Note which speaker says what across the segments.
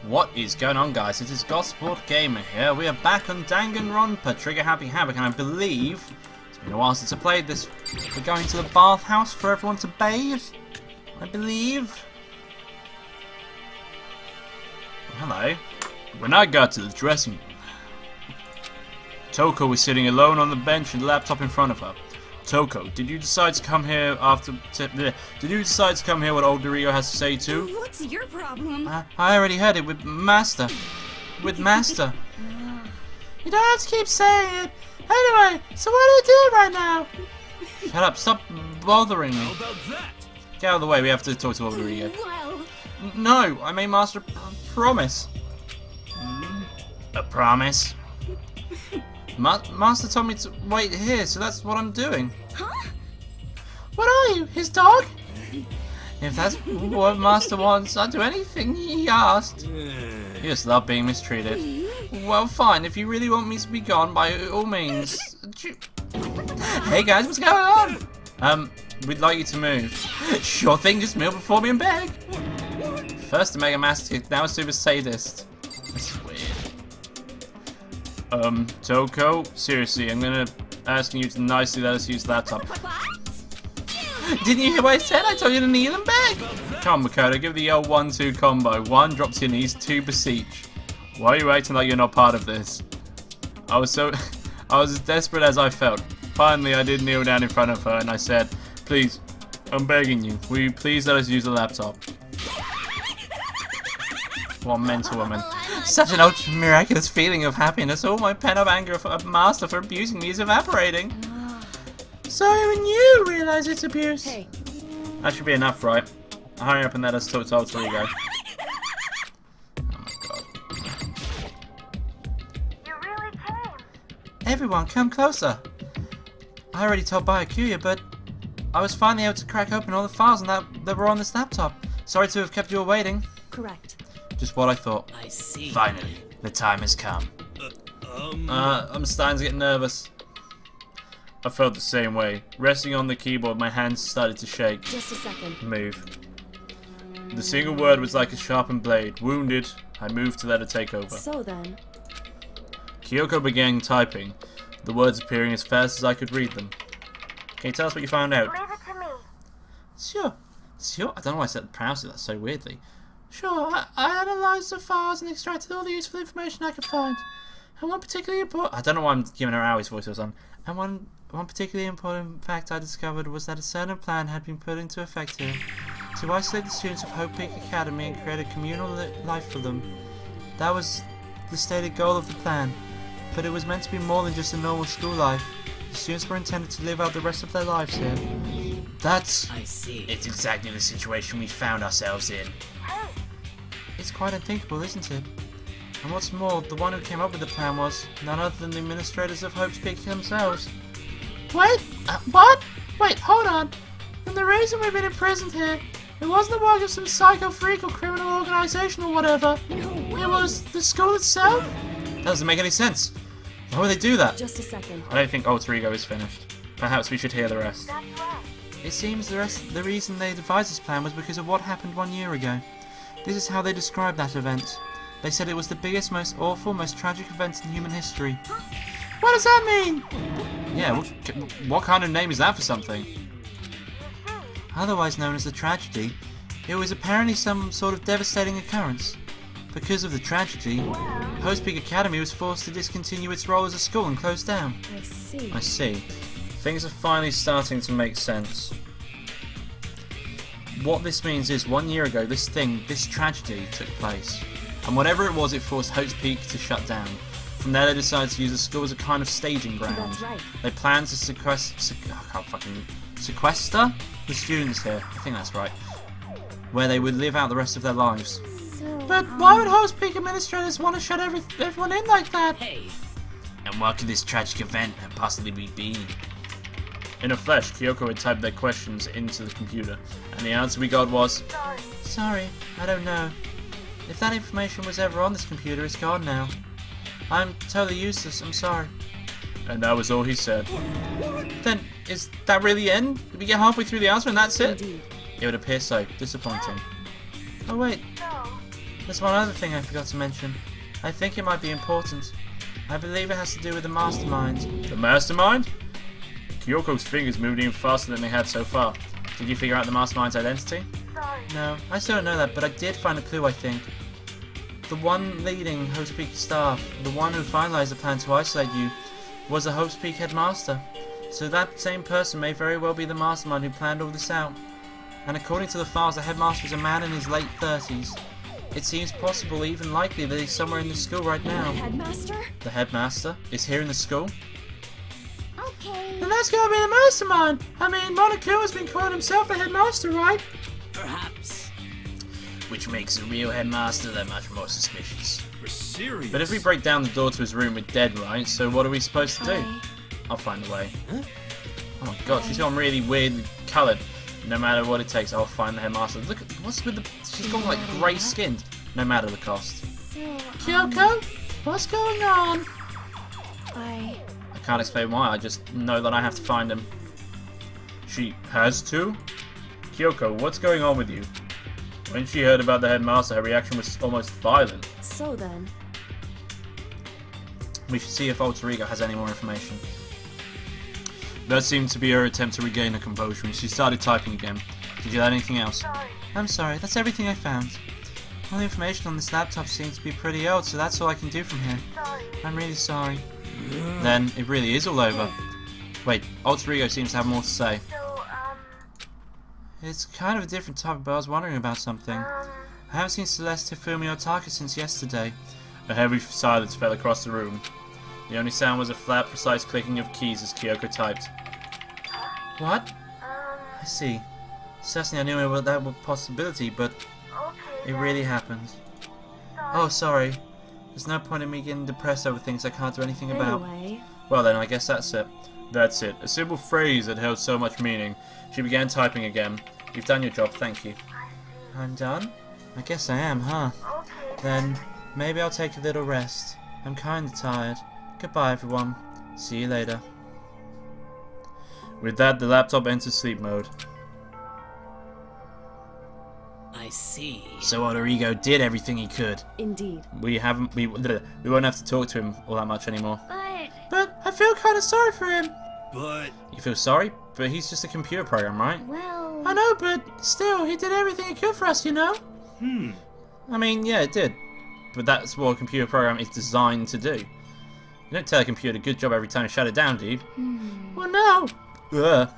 Speaker 1: What is going on, guys? It is Gosport Gamer here. We are back on Danganronpa, Trigger Happy Havoc, and I believe it's been a while since I played this. We're going to the bathhouse for everyone to bathe, I believe. Hello. When I got to the dressing room, Toko was sitting alone on the bench with the laptop in front of her. Toko, did you decide to come here Did you decide to come here what old Dorito has to say too?
Speaker 2: What's your problem?
Speaker 1: I already heard it with Master. With Master. You don't have to keep saying it. Anyway, so what are you doing right now? Shut up, stop bothering me.
Speaker 3: How about that?
Speaker 1: Get out of the way, we have to talk to old Dorito.
Speaker 2: Well,
Speaker 1: No, I made Master promise. A promise? Master told me to wait here, so that's what I'm doing.
Speaker 2: huh?
Speaker 1: What are you, his dog? If that's what Master wants, I'll do anything he asked. You just love being mistreated. Well, fine, if you really want me to be gone, by all means. Hey guys, what's going on? We'd like you to move. Sure thing, just move before me and beg. First a mega mastic, now a super sadist. That's weird. Toko, seriously, I'm gonna asking you to nicely let us use the laptop. Didn't you hear what I said? I told you to kneel and beg! Come on, Makoto, give the L1-2 combo. 1, drop to your knees, 2, beseech. Why are you acting like you're not part of this? I was as desperate as I felt. Finally, I did kneel down in front of her and I said, please, I'm begging you, will you please let us use the laptop? What a mental woman. Such an ultra miraculous feeling of happiness. All my pent-up anger for Master for abusing me is evaporating. So even you realize it's abuse.
Speaker 2: Hey.
Speaker 1: That should be enough, right? Hurry up and let us talk to old Torigo. Oh my god.
Speaker 4: You really came.
Speaker 1: Everyone, come closer. I already told Byakuya, but I was finally able to crack open all the files that were on this laptop. Sorry to have kept you all waiting.
Speaker 2: Correct.
Speaker 1: Just what I thought.
Speaker 3: I see.
Speaker 1: Finally, the time has come. I'm starting to get nervous. I felt the same way. Resting on the keyboard, my hands started to shake.
Speaker 2: Just a second.
Speaker 1: Move. The single word was like a sharpened blade. Wounded, I moved to let it take over.
Speaker 2: So then.
Speaker 1: Kyoko began typing, the words appearing as fast as I could read them. Can you tell us what you found out?
Speaker 4: Leave it to me.
Speaker 1: Sure. I don't know why I said pronounced it that so weirdly. Sure, I analysed the files and extracted all the useful information I could find. And one particularly important... I don't know why I'm giving her Aui's voice or something. And one particularly important fact I discovered was that a certain plan had been put into effect here. To isolate the students of Hope Peak Academy and create a communal life for them. That was the stated goal of the plan. But it was meant to be more than just a normal school life. The students were intended to live out the rest of their lives here. That's...
Speaker 3: I see.
Speaker 1: It's exactly the situation we found ourselves in.
Speaker 4: Hey,
Speaker 1: It's quite unthinkable, isn't it? And what's more, the one who came up with the plan was none other than the administrators of Hope's Peak themselves. Wait, what? Wait, hold on. And the reason we've been imprisoned here, it wasn't the work of some psycho freak or criminal organization or whatever. It was the school itself? That doesn't make any sense. Why would they do that?
Speaker 2: Just a second.
Speaker 1: I don't think Alter Ego is finished. Perhaps we should hear the rest.
Speaker 4: that's right.
Speaker 1: It seems the reason they devised this plan was because of what happened 1 year ago. This is how they described that event. They said it was the biggest, most awful, most tragic event in human history. What does that mean? Yeah, what kind of name is that for something? Otherwise known as the tragedy, it was apparently some sort of devastating occurrence. Because of the tragedy, Hope's Peak Academy was forced to discontinue its role as a school and close down.
Speaker 2: I see.
Speaker 1: I see. Things are finally starting to make sense. What this means is 1 year ago, this tragedy took place. And whatever it was, it forced Hope's Peak to shut down. From there, they decided to use the school as a kind of staging ground.
Speaker 2: That's right.
Speaker 1: They planned to sequester the students here. I think that's right. Where they would live out the rest of their lives.
Speaker 2: So,
Speaker 1: But why would Hope's Peak administrators want to shut everyone in like that?
Speaker 3: Hey.
Speaker 1: And what could this tragic event have possibly been? In a flash, Kyoko had typed their questions into the computer, and the answer we got was,
Speaker 4: Sorry.
Speaker 1: Sorry, I don't know. If that information was ever on this computer, it's gone now. I'm totally useless, I'm sorry. And that was all he said. Then, is that really the end? Did we get halfway through the answer and that's it?
Speaker 2: indeed.
Speaker 1: It would appear so. Disappointing. Oh wait,
Speaker 4: So,
Speaker 1: There's one other thing I forgot to mention. I think it might be important. I believe it has to do with the mastermind. The mastermind? Kyoko's fingers moved even faster than they had so far. Did you figure out the mastermind's identity?
Speaker 4: Sorry.
Speaker 1: No, I still don't know that, but I did find a clue, I think. The one leading Hope's Peak staff, the one who finalized the plan to isolate you, was a Hope's Peak headmaster. So that same person may very well be the mastermind who planned all this out. And according to the files, the headmaster is a man in his late 30s. It seems possible, even likely, that he's somewhere in the school right now.
Speaker 2: Headmaster?
Speaker 1: The headmaster is here in the school?
Speaker 2: Okay.
Speaker 1: Then that's gotta be the mastermind! I mean, Monokuma's been calling himself a headmaster, right?
Speaker 3: Perhaps.
Speaker 1: Which makes the real headmaster that much more suspicious.
Speaker 3: We're serious.
Speaker 1: But if we break down the door to his room, we're dead, right? So what are we supposed to do?
Speaker 2: Hi.
Speaker 1: I'll find a way.
Speaker 3: Huh?
Speaker 1: Oh my god, she's gone really weirdly coloured. No matter what it takes, I'll find the headmaster. Look at what's with the. She's gone like grey skinned. No matter the cost.
Speaker 2: So,
Speaker 1: Kyoko, what's going on?
Speaker 2: I
Speaker 1: Can't explain why. I just know that I have to find him. She has to. Kyoko, what's going on with you? When she heard about the headmaster, her reaction was almost violent.
Speaker 2: So then,
Speaker 1: We should see if Alter Ego has any more information. That seemed to be her attempt to regain her composure, and she started typing again. Did you add anything else?
Speaker 4: Sorry.
Speaker 1: I'm sorry, that's everything I found. All the information on this laptop seems to be pretty old, so that's all I can do from here.
Speaker 4: Sorry.
Speaker 1: I'm really sorry. Then, it really is all over. Wait, Alter Ego seems to have more to say.
Speaker 4: So,
Speaker 1: It's kind of a different topic, but I was wondering about something. I haven't seen Celeste, Hifumi, or Taka since yesterday. A heavy silence fell across the room. The only sound was a flat, precise clicking of keys as Kyoko typed. What? I see. Certainly I knew about that was a possibility, but
Speaker 4: okay.
Speaker 1: it really happened. Oh, sorry. There's no point in me getting depressed over things I can't do anything about.
Speaker 2: anyway,
Speaker 1: Well then, I guess that's it. That's it. A simple phrase that held so much meaning. She began typing again. You've done your job, thank you. I'm done? I guess I am, huh?
Speaker 4: Okay.
Speaker 1: Then, maybe I'll take a little rest. I'm kinda tired. Goodbye, everyone. See you later. With that, the laptop entered sleep mode.
Speaker 3: I see.
Speaker 1: So Alter Ego did everything he could.
Speaker 2: indeed.
Speaker 1: We won't have to talk to him all that much anymore.
Speaker 2: But,
Speaker 1: I feel kinda sorry for him.
Speaker 3: But
Speaker 1: You feel sorry? But he's just a computer program, right?
Speaker 2: well,
Speaker 1: I know, but still, he did everything he could for us, you know? I mean, yeah, it did. But that's what a computer program is designed to do. You don't tell a computer good job every time you shut it down, dude. Well, no. Ugh.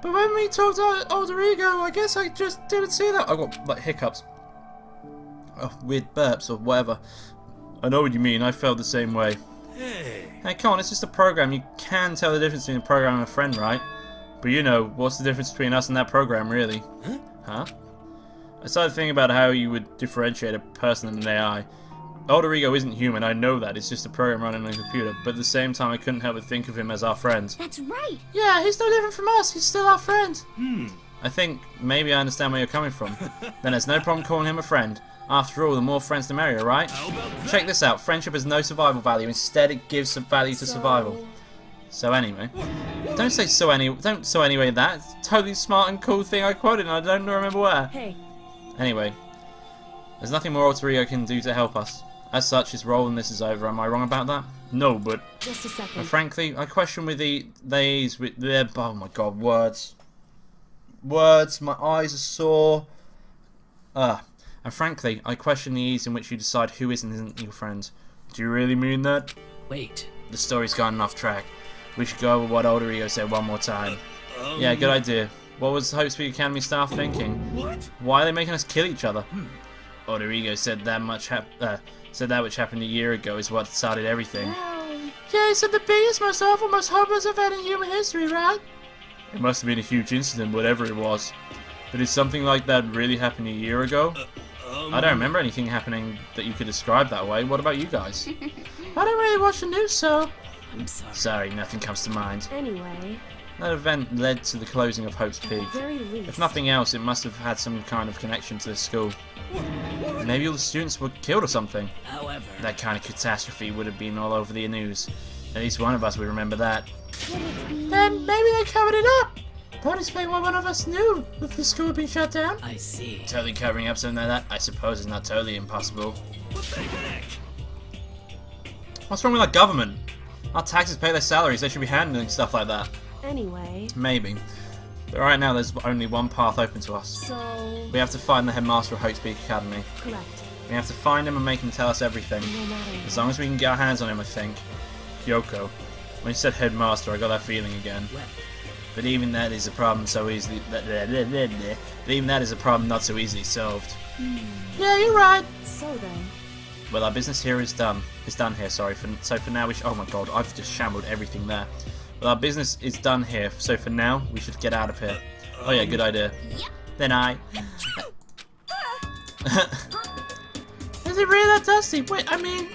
Speaker 1: But when we talked to Alter Ego, I guess I just didn't see that. I got, like, hiccups. Oh, weird burps or whatever. I know what you mean. I felt the same way. Hey, come on, it's just a program. You can tell the difference between a program and a friend, right? But you know, what's the difference between us and that program, really? Huh? I started thinking about how you would differentiate a person and an AI. Alter Ego isn't human, I know that. It's just a program running on a computer. But at the same time, I couldn't help but think of him as our friend.
Speaker 2: that's right.
Speaker 1: Yeah, he's no different from us. He's still our friend. I think maybe I understand where you're coming from. Then there's no problem calling him a friend. After all, the more friends the merrier, right?
Speaker 3: how about that?
Speaker 1: Check this out. Friendship has no survival value. Instead, it gives some value to survival. So anyway, don't say so anyway. That it's a totally smart and cool thing I quoted, and I don't remember where.
Speaker 2: Hey,
Speaker 1: Anyway, there's nothing more Alter Ego can do to help us. As such, his role in this is over. Am I wrong about that? No, but
Speaker 2: just a second.
Speaker 1: frankly, I question with oh my god, words. My eyes are sore. And frankly, I question the ease in which you decide who is and isn't your friend. Do you really mean that?
Speaker 3: Wait.
Speaker 1: The story's gone off track. We should go over what Alter Ego said one more time. Yeah, good idea. What was Hope's Peak Academy staff thinking?
Speaker 3: What?
Speaker 1: Why are they making us kill each other? Alter Ego said that which happened a year ago is what started everything.
Speaker 2: Well,
Speaker 1: Yeah, he said the biggest, most awful, most hopeless event in human history, right? It must have been a huge incident, whatever it was. But did something like that really happen a year ago? I don't remember anything happening that you could describe that way. What about you guys? I don't really watch the news, so...
Speaker 3: I'm sorry.
Speaker 1: Sorry, nothing comes to mind.
Speaker 2: anyway,
Speaker 1: That event led to the closing of Hope's
Speaker 2: at
Speaker 1: Peak.
Speaker 2: the very least.
Speaker 1: If nothing else, it must have had some kind of connection to the school. Maybe all the students were killed or something.
Speaker 3: However,
Speaker 1: That kind of catastrophe would have been all over the news. At least one of us would remember that.
Speaker 2: Could it be?
Speaker 1: Then maybe they covered it up! Don't explain why one of us knew that the school had been shut down.
Speaker 3: I see.
Speaker 1: Totally covering up something like that, I suppose, is not totally impossible.
Speaker 3: What the heck?
Speaker 1: What's wrong with our government? Our taxes pay their salaries, they should be handling stuff like that.
Speaker 2: Anyway,
Speaker 1: Maybe. But right now there's only one path open to us.
Speaker 2: so...
Speaker 1: We have to find the headmaster of Hope Speak Academy.
Speaker 2: Correct.
Speaker 1: We have to find him and make him tell us everything.
Speaker 2: No matter
Speaker 1: As long as we can get our hands on him, I think. Kyoko. When you said headmaster, I got that feeling again.
Speaker 3: Well,
Speaker 1: But even that is a problem so easily. But even that is a problem not so easily solved. Yeah, you're right.
Speaker 2: So then,
Speaker 1: Well, our business here is done. It's done here. Sorry. So for now, we should. Oh my God, I've just shambled everything there. Well, our business is done here. So for now, we should get out of here. Oh yeah, good idea. Then I. Is it really that dusty? Wait, I mean.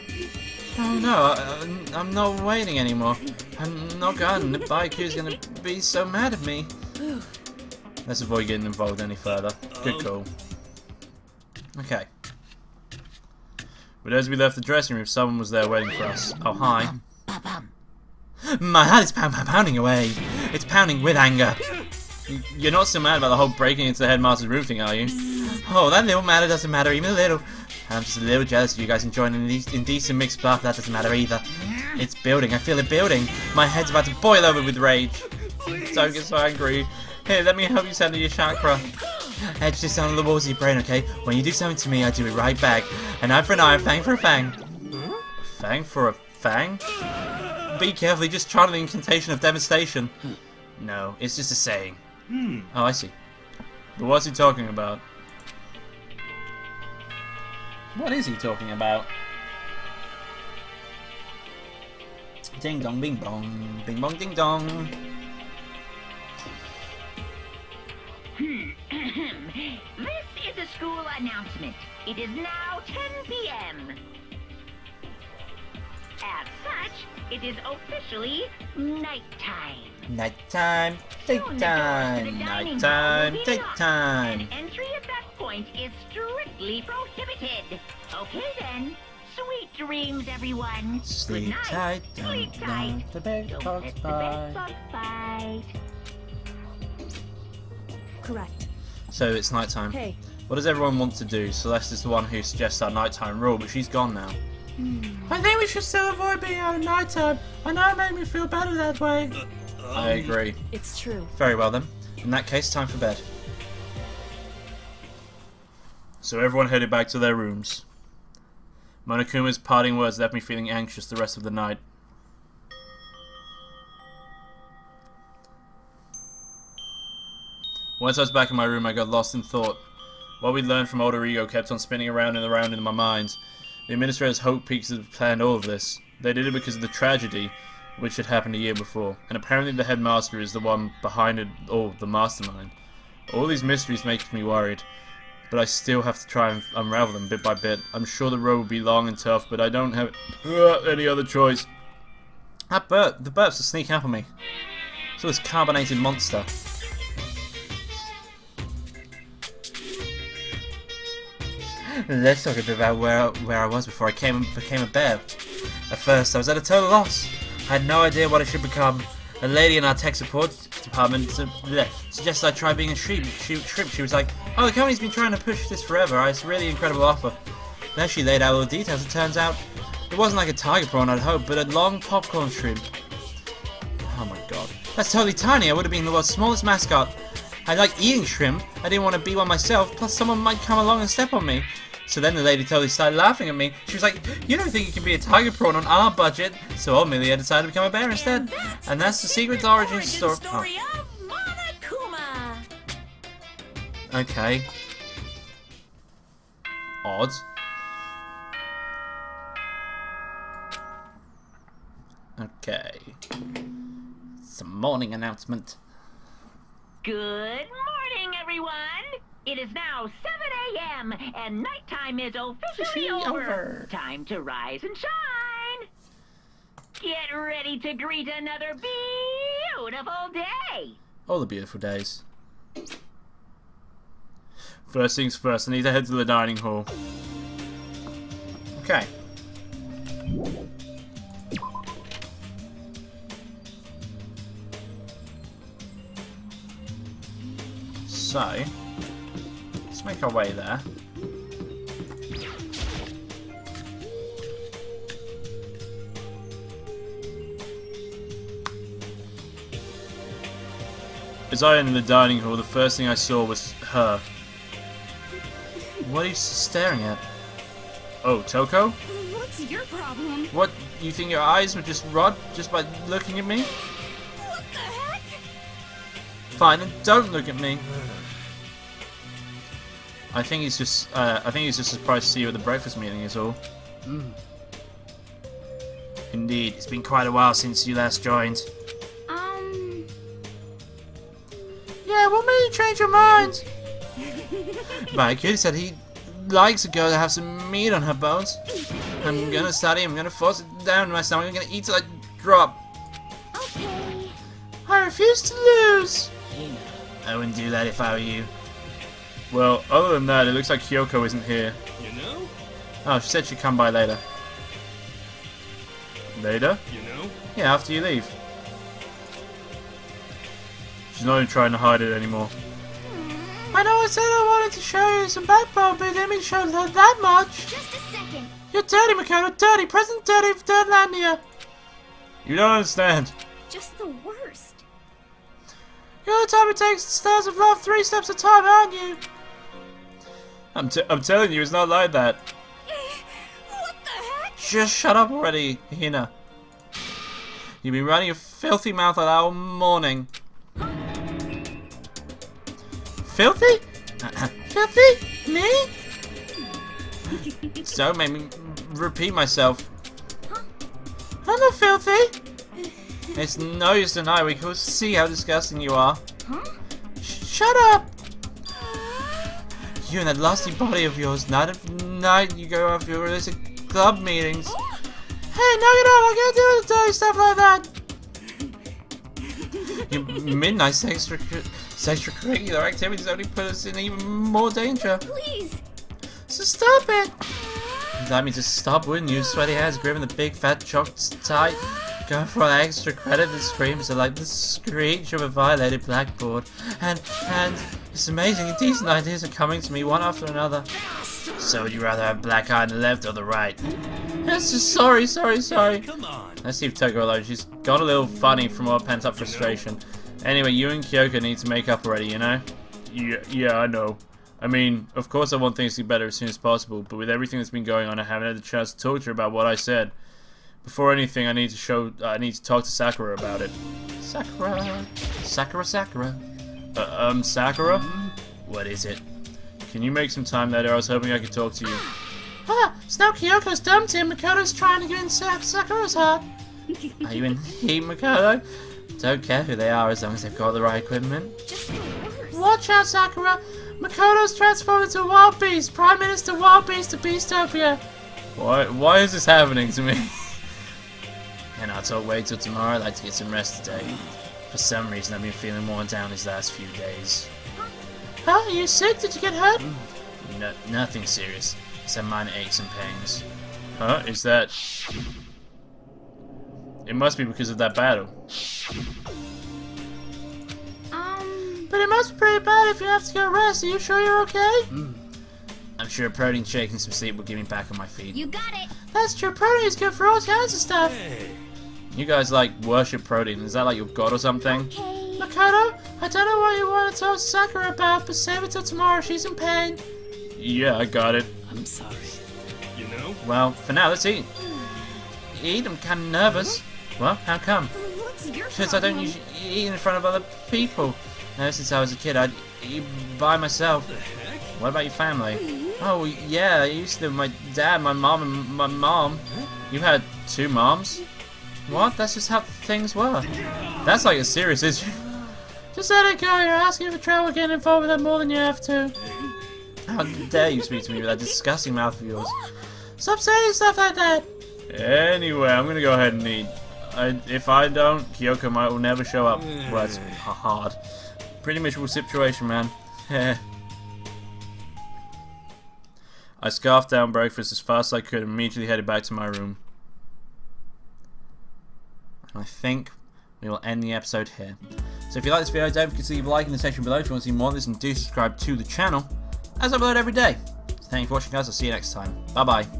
Speaker 1: Oh no, I'm not waiting anymore. I'm not going. The bike is gonna be so mad at me. Let's avoid getting involved any further. Good call. Okay. But as we left the dressing room, someone was there waiting for us. Oh, hi. My heart is pounding away. It's pounding with anger. You're not so mad about the whole breaking into the headmaster's room thing, are you? Oh, that little matter doesn't matter, even a little. I'm just a little jealous of you guys enjoying an indecent mixed bath. That doesn't matter either. It's building. I feel it building. My head's about to boil over with rage. Don't get so angry. Here, let me help you center your chakra. Etch this on the walls of your brain, okay? When you do something to me, I do it right back. An eye for an eye, a fang for a fang. A fang for a fang? Be careful, you're just trying the incantation of devastation. No, it's just a saying. Oh, I see. But what's he talking about? What is he talking about? Ding dong, bing bong, bing bong, ding dong.
Speaker 5: This is a school announcement. It is now 10 p.m. As such, it is officially nighttime.
Speaker 1: Nighttime, take
Speaker 5: Soon the doors to the
Speaker 1: time,
Speaker 5: dining
Speaker 1: nighttime,
Speaker 5: hall will be
Speaker 1: take
Speaker 5: locked,
Speaker 1: time.
Speaker 5: and entry at that point is strictly prohibited. Okay then. Sweet dreams, everyone.
Speaker 1: Sleep
Speaker 5: Good night.
Speaker 1: tight,
Speaker 5: Sleep
Speaker 1: don't
Speaker 5: tight.
Speaker 1: let the bed
Speaker 5: Don't
Speaker 1: bugs
Speaker 5: let the
Speaker 1: bite.
Speaker 5: bed bugs bite.
Speaker 2: correct.
Speaker 1: So it's nighttime.
Speaker 2: Hey,
Speaker 1: What does everyone want to do? Celeste is the one who suggests our nighttime rule, but she's gone now. I think we should still avoid being out at nighttime. I know it made me feel better that way. I agree.
Speaker 2: it's true.
Speaker 1: Very well then. In that case, time for bed. So everyone headed back to their rooms. Monokuma's parting words left me feeling anxious the rest of the night. Once I was back in my room, I got lost in thought. What we'd learned from Older Ego kept on spinning around and around in my mind. The administrators' Hope Peaks had planned all of this. They did it because of the tragedy which had happened a year before, and apparently the headmaster is the one behind it all, the mastermind. All these mysteries make me worried, but I still have to try and unravel them bit by bit. I'm sure the road will be long and tough, but I don't have any other choice. The burps are sneaking up on me. So this carbonated monster. Let's talk a bit about where I was before I became a bear. At first, I was at a total loss. I had no idea what I should become. A lady in our tech support department suggested I try being a shrimp. She was like, "Oh, the company's been trying to push this forever. It's a really incredible offer." Then she laid out all the details. It turns out it wasn't like a tiger prawn I'd hoped, but a long popcorn shrimp. Oh my god, that's totally tiny. I would have been the world's smallest mascot. I like eating shrimp. I didn't want to be one myself. Plus, someone might come along and step on me. So then the lady totally started laughing at me. She was like, "You don't think you can be a tiger prawn on our budget?" So ultimately I decided to become a bear instead. And that's the secret origin story.
Speaker 2: of Monokuma.
Speaker 1: Okay. Odd. Okay. Some morning announcement.
Speaker 5: Good morning, everyone. It is now 7 a.m. and nighttime is officially over. Time to rise and shine. Get ready to greet another beautiful day.
Speaker 1: All the beautiful days. First things first, I need to head to the dining hall. Okay. So, let's make our way there. As I entered the dining hall, the first thing I saw was her. What are you staring at? Oh, Toko?
Speaker 2: What's your problem?
Speaker 1: What, you think your eyes would just rot just by looking at me?
Speaker 2: What the heck?
Speaker 1: Fine, then don't look at me. I think he's just surprised to see you at the breakfast meeting is all. Indeed, it's been quite a while since you last joined. Yeah, what made you change your mind? My kid said he likes a girl to have some meat on her bones. I'm gonna study, I'm gonna force it down in my stomach, I'm gonna eat till I drop.
Speaker 2: Okay.
Speaker 1: I refuse to lose!
Speaker 3: Hina.
Speaker 1: I wouldn't do that if I were you. Well, other than that, it looks like Kyoko isn't here.
Speaker 3: You know?
Speaker 1: Oh, she said she'd come by later. Later?
Speaker 3: You know?
Speaker 1: Yeah, after you leave. She's not even trying to hide it anymore. I know I said I wanted to show you some backbone, but it didn't mean to show her that much.
Speaker 2: Just a second.
Speaker 1: You're dirty, Makoto. Dirty. Present dirty for Dirtlandia. You don't understand.
Speaker 2: Just the worst.
Speaker 1: You're the type who takes the stairs of love 3 steps at a time, aren't you? I'm telling you, it's not like that.
Speaker 2: What the heck?
Speaker 1: Just shut up already, Hina. You've been running your filthy mouth like that all morning. Filthy? Filthy? Me? So made me repeat myself. I'm not filthy. It's no use denying, we can see how disgusting you are. Shut up! You and that lusty body of yours, night after night you go off your illicit club meetings. Hey, knock it off, I can't deal with dirty stuff like that! Your midnight extracurricular activities only put us in even more danger.
Speaker 2: Please.
Speaker 1: So stop it! That means to stop, wouldn't you? Sweaty hands gripping the big fat chocks tight. Going for an extra credit and screams are like the screech of a violated blackboard. And it's amazing, decent ideas are coming to me one after another. So would you rather have black eye on the left or the right? That's just sorry.
Speaker 3: Come on.
Speaker 1: Let's see if Toko alone. She's got a little funny from all pent up frustration. Anyway, you and Kyoko need to make up already, you know? Yeah, I know. I mean, of course I want things to get better as soon as possible, but with everything that's been going on, I haven't had the chance to talk to her about what I said. Before anything, I need to talk to Sakura about it. Sakura. Sakura? What is it? Can you make some time later? I was hoping I could talk to you. So now Kyoko's dumped him. Makoto's trying to get in Sakura's heart. Are you in heat, Makoto? Don't care who they are as long as they've got the right equipment.
Speaker 2: Just the worst.
Speaker 1: Watch out, Sakura! Makoto's transformed into a wild beast! Prime Minister Wild Beast of Beastopia! Why is this happening to me? And I thought wait till tomorrow, I'd like to get some rest today. For some reason I've been feeling worn down these last few days. Huh? Are you sick? Did you get hurt? No, nothing serious. Except minor aches and pains. Huh? Is that... It must be because of that battle. But it must be pretty bad if you have to go rest. Are you sure you're okay? I'm sure a protein shake and some sleep will get me back on my feet.
Speaker 2: You got it.
Speaker 1: That's true. Protein is good for all kinds of stuff.
Speaker 3: Hey.
Speaker 1: You guys like worship protein. Is that like your god or something?
Speaker 2: Okay.
Speaker 1: Makoto, I don't know what you want to talk to Sakura about, but save it till tomorrow. She's in pain. Yeah, I got it.
Speaker 3: I'm sorry. You know?
Speaker 1: Well, for now, let's eat. Eat? I'm kind of nervous. Well, how come?
Speaker 2: What's your
Speaker 1: Because I don't
Speaker 2: problem?
Speaker 1: usually eat in front of other people. Ever since I was a kid, I'd eat by myself.
Speaker 3: The heck?
Speaker 1: What about your family? Oh, yeah, I used to live with my dad, my mom, and my mom. You had 2 moms? What? That's just how things were. That's like a serious issue. Just let it go, you're asking for trouble getting involved with that more than you have to. How dare you speak to me with that disgusting mouth of yours? Stop saying stuff like that! Anyway, I'm gonna go ahead and eat. If I don't, Kyoko will never show up. Well, it's hard. Pretty miserable situation, man. I scarfed down breakfast as fast as I could and immediately headed back to my room. I think we will end the episode here. So if you like this video, don't forget to leave a like in the section below if you want to see more of this, and do subscribe to the channel, as I upload every day. So thank you for watching, guys. I'll see you next time. Bye bye.